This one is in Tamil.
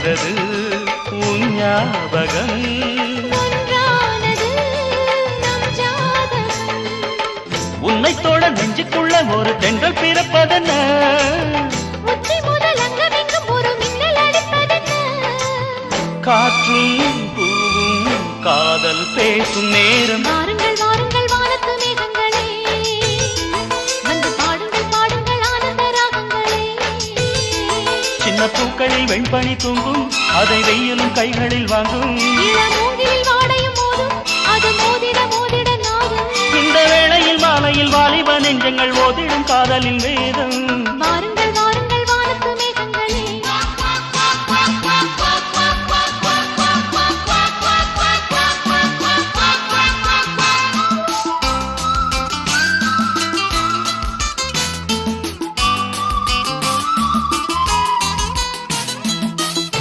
ஒன்றானது உன் ஞாபகம். உன்னை தோட நெஞ்சுக்குள்ள ஒரு தென்றல் பிறப்பதென்ன, காற்றும் பூவும் காதல் பேசும் நேரம். வாருங்கள் வாருங்கள் வானத்து மேகங்களே, வந்து பாடுங்கள் பாடுங்கள் ஆனந்த ராகங்களே. சின்ன பூக்களில் வெண்பனி தூங்கும், அதை வெயிலும் கைகளில் வாங்கும். இளமூங்கில் வாடையும் மோதும், அது மோதிட மோதிட நாடும். இந்த வேளையில் மாலையில் வாலிப நெஞ்சங்கள் ஓதிடும் காதலின் வேதம்.